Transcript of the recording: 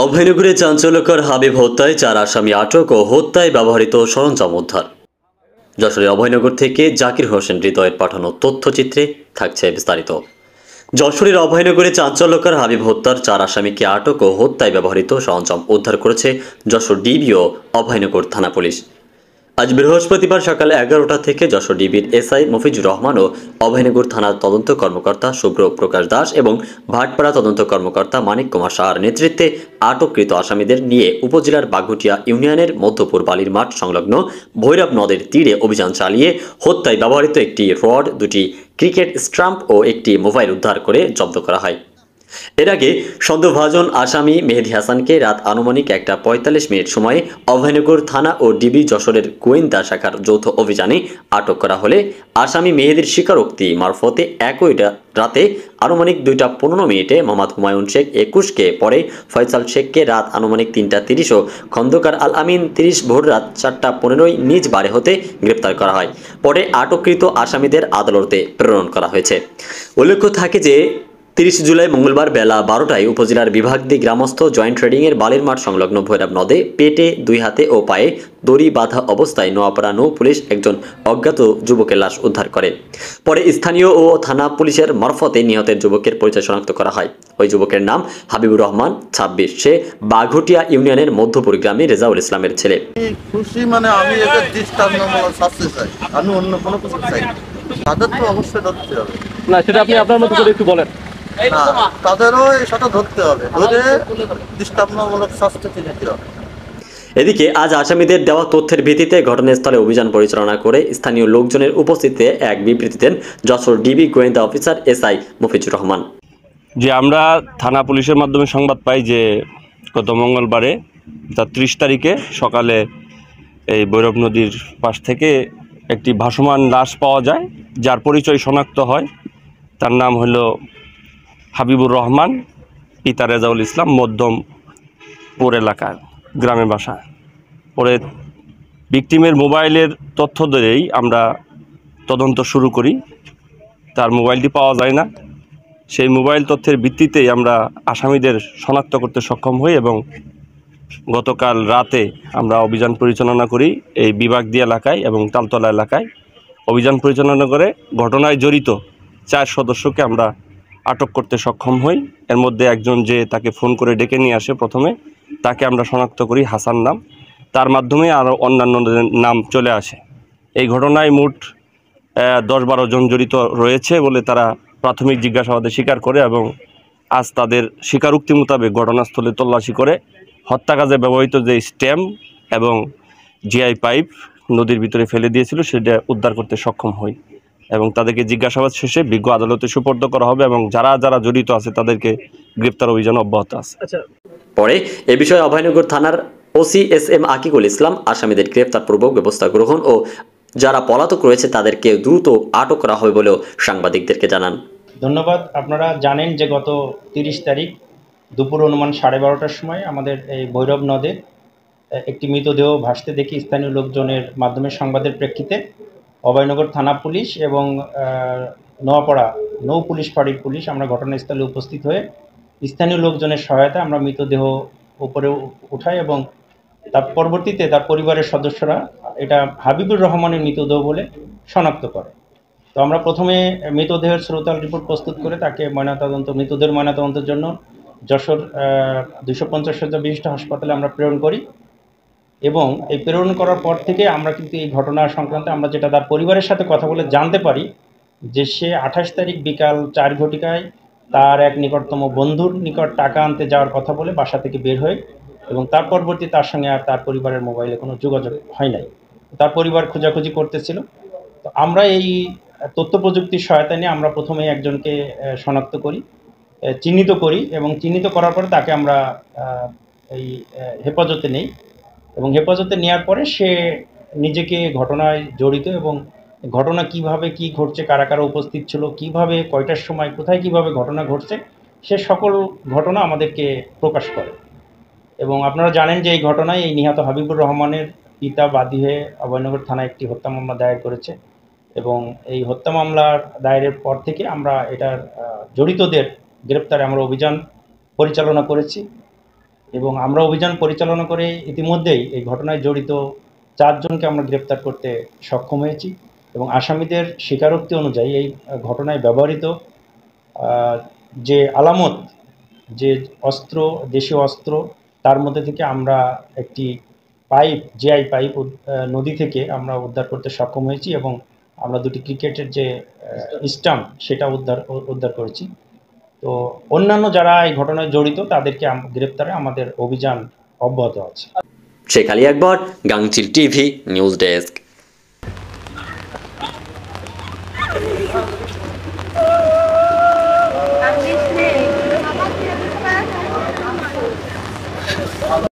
অভয়নগরে চাঞ্চল্যকর হাবিব হত্যায় 4 আসামি আটক ও হত্যায় ব্যবহৃত সরঞ্জাম উদ্ধার। যশোরের অভয়নগর থেকে জাকির হোসেন হৃদয়ের পাঠানো তথ্যচিত্রে থাকছে বিস্তারিত। যশোরের অভয়নগরে চাঞ্চল্যকর হাবিব হত্যার 4 আসামিকে আটক ও হত্যায় ব্যবহৃত সরঞ্জাম উদ্ধার করেছে যশোর ডিবি ও অভয়নগর থানা পুলিশ। আজ বৃহস্পতিবার সকাল 11টা থেকে যশোর ডিবির এসআই মফিজুর রহমান ও অভয়নগর থানার তদন্ত কর্মকর্তা শুভ্র প্রকাশ দাস এবং ভাটপাড়া তদন্ত কর্মকর্তা মানিক কুমার সাহার নেতৃত্বে আটককৃত আসামিদের নিয়ে উপজেলার বাঘুটিয়া ইউনিয়নের মধ্যপুর বালির মাঠ সংলগ্ন ভৈরব নদের তীরে অভিযান চালিয়ে হত্যায় ব্যবহৃত একটি রড, 2টি ক্রিকেট স্টাম্প ও একটি মোবাইল উদ্ধার করে জব্দ করা হয়। এর আগে সন্দেহভাজন আসামি মেহেদী হাসানকে রাত আনুমানিক 1:45 সময়ে অভয়নগর থানা ও ডিবি যশোরের গোয়েন্দা শাখার যৌথ অভিযানে আটক করা হলে আসামি মেহেদীর স্বীকারোক্তি মারফতে একই রাতে আনুমানিক 2:15 মোহাম্মদ হুমায়ুন শেখ 21কে, পরে ফয়সাল শেখকে রাত আনুমানিক 3:30 ও খন্দকার আল আমিন 30 ভোর রাত 4:15 নিজ বাড়ি হতে গ্রেপ্তার করা হয়। পরে আটককৃত আসামিদের আদালতে প্রেরণ করা হয়েছে। উল্লেখ্য থাকে যে 30 জুলাই মঙ্গলবার বেলা 12টায় উপজেলার বিভাগদি গ্রামস্থ জয়েন্ট ট্রেডিংয়ের বালির মাঠ সংলগ্ন ভৈরব নদে পেটে 2 হাতে ও পায়ে দড়ি বাঁধা অবস্থায় নোয়াপাড়া নৌ পুলিশ একজন অজ্ঞাত যুবকের লাশ উদ্ধার করে। পরে স্থানীয় ও থানা পুলিশের মারফতে নিহতের যুবকের পরিচয় শনাক্ত করা হয়। ওই যুবকের নাম হাবিবুর রহমান, 26। সে বাঘুটিয়া ইউনিয়নের মধ্যপুর গ্রামে রেজাউল ইসলামের ছেলে। খুশি মানে আমি এটা দৃষ্টান্তমূলক শাস্তি চাই, আমি অন্য কোনো কিছু চাই না। তাদের তো অবশ্যই ধরতে হবে না, সেটা আপনি আপনার মতো করে একটু বলেন। না, তাদেরও সেটা ধরতে হবে, ধরে দৃষ্টান্তমূলক শাস্তি দিতে হবে। এদিকে আজ আসামিদের দেওয়া তথ্যের ভিত্তিতে ঘটনাস্থলে অভিযান পরিচালনা করে স্থানীয় লোকজনের উপস্থিতিতে এক বিবৃতি দেন যশোর ডিবি গোয়েন্দা অফিসার এসআই মফিজুর রহমান। যে আমরা থানা পুলিশের মাধ্যমে সংবাদ পাই যে গত মঙ্গলবারে তার 30 তারিখে সকালে এই ভৈরব নদীর পাশ থেকে একটি ভাসমান লাশ পাওয়া যায়, যার পরিচয় শনাক্ত হয়। তার নাম হলো হাবিবুর রহমান, পিতা রেজাউল ইসলাম, মধ্যমপুর এলাকার গ্রামের বাসা। পরে ভিকটিমের মোবাইলের তথ্য ধরেই আমরা তদন্ত শুরু করি। তার মোবাইলটি পাওয়া যায় না। সেই মোবাইল তথ্যের ভিত্তিতেই আমরা আসামিদের শনাক্ত করতে সক্ষম হই এবং গতকাল রাতে আমরা অভিযান পরিচালনা করি এই বিভাগদি এলাকায় এবং তালতলা এলাকায়। অভিযান পরিচালনা করে ঘটনায় জড়িত 4 সদস্যকে আমরা আটক করতে সক্ষম হই। এর মধ্যে একজন যে তাকে ফোন করে ডেকে নিয়ে আসে প্রথমে, তাকে আমরা শনাক্ত করি হাসান নাম। তার মাধ্যমে আরও অন্যান্য নাম চলে আসে। এই ঘটনায় মোট 10-12 জন জড়িত রয়েছে বলে তারা প্রাথমিক জিজ্ঞাসাবাদে স্বীকার করে এবং আজ তাদের স্বীকারোক্তি মোতাবেক ঘটনাস্থলে তল্লাশি করে হত্যা কাজে ব্যবহৃত যে স্ট্যাম্প এবং জিআই পাইপ নদীর ভিতরে ফেলে দিয়েছিল সেটা উদ্ধার করতে সক্ষম হই এবং তাদেরকে জিজ্ঞাসাবাদ শেষে বিজ্ঞ আদালতে সুপর্দ করা হবে এবং যারা যারা জড়িত আছে তাদেরকে গ্রেপ্তার অভিযান অব্যাহত আছে। পরে এ বিষয়ে অভয়নগর থানার ওসি এসএম আকিকুল ইসলাম আসামিদের গ্রেপ্তারপূর্বক ব্যবস্থা গ্রহণ ও যারা পলাতক রয়েছে তাদেরকে দ্রুত আটক করা হবে বলেও সাংবাদিকদেরকে জানান। ধন্যবাদ। আপনারা জানেন যে গত 30 তারিখ দুপুর অনুমান 12:30টার সময় আমাদের এই ভৈরব নদে একটি মৃতদেহ ভাসতে দেখি স্থানীয় লোকজনের মাধ্যমে সংবাদের প্রেক্ষিতে অভয়নগর থানা পুলিশ এবং নোয়াপাড়া নৌ পুলিশ ফাঁড়ির পুলিশ আমরা ঘটনাস্থলে উপস্থিত হয়ে স্থানীয় লোকজনের সহায়তায় আমরা মৃতদেহ উপরে উঠাই এবং তার পরবর্তীতে তার পরিবারের সদস্যরা এটা হাবিবুর রহমানের মৃতদেহ বলে শনাক্ত করে। তো আমরা প্রথমে মৃতদেহের শ্রোতাল রিপোর্ট প্রস্তুত করে তাকে মৃতদেহের ময়নাতদন্তের জন্য যশোর 250 শয্যা বিশিষ্ট হাসপাতালে আমরা প্রেরণ করি এবং এই প্রেরণ করার পর থেকে আমরা কিন্তু এই ঘটনা সংক্রান্তে আমরা যেটা তার পরিবারের সাথে কথা বলে জানতে পারি যে সে 28 তারিখ বিকাল 4 ঘটিকায় তার এক নিকটতম বন্ধুর নিকট টাকা আনতে যাওয়ার কথা বলে বাসা থেকে বের হয়ে এবং তার পরবর্তী তার সঙ্গে আর তার পরিবারের মোবাইলে কোনো যোগাযোগ হয় নাই। তার পরিবার খোঁজাখুঁজি করতেছিল। তো আমরা এই তথ্য প্রযুক্তির সহায়তা নিয়ে আমরা প্রথমে একজনকে শনাক্ত করি, চিহ্নিত করি এবং চিহ্নিত করার পরে তাকে আমরা এই হেফাজতে নেই এবং হেফাজতে নেওয়ার পরে সে নিজেকে ঘটনায় জড়িত এবং ঘটনা কিভাবে কি ঘটছে, কারা কারা উপস্থিত ছিল, কিভাবে কয়টার সময় কোথায় কিভাবে ঘটনা ঘটছে সে সকল ঘটনা আমাদেরকে প্রকাশ করে। এবং আপনারা জানেন যে এই ঘটনায় এই নিহত হাবিবুর রহমানের পিতা বাদী হয়ে অভয়নগর থানায় একটি হত্যা মামলা দায়ের করেছে এবং এই হত্যা মামলার দায়েরের পর থেকে আমরা এটার জড়িতদের গ্রেপ্তারে আমরা অভিযান পরিচালনা করেছি এবং আমরা অভিযান পরিচালনা করে ইতিমধ্যেই এই ঘটনায় জড়িত 4 জনকে আমরা গ্রেপ্তার করতে সক্ষম হয়েছি এবং আসামিদের স্বীকারোক্তি অনুযায়ী এই ঘটনায় ব্যবহৃত যে আলামত, যে অস্ত্র, দেশীয় অস্ত্র, তার মধ্যে থেকে আমরা একটি পাইপ, জিআই পাইপ নদী থেকে আমরা উদ্ধার করতে সক্ষম হয়েছি এবং আমরা 2টি ক্রিকেটের যে স্টাম্প সেটা উদ্ধার করেছি। তো অন্যান্য যারা এই ঘটনায় জড়িত তাদেরকে গ্রেপ্তারে আমাদের অভিযান অব্যাহত আছে। শেখ আলী আকবর, গাংচিল টিভি নিউজ ডেস্ক।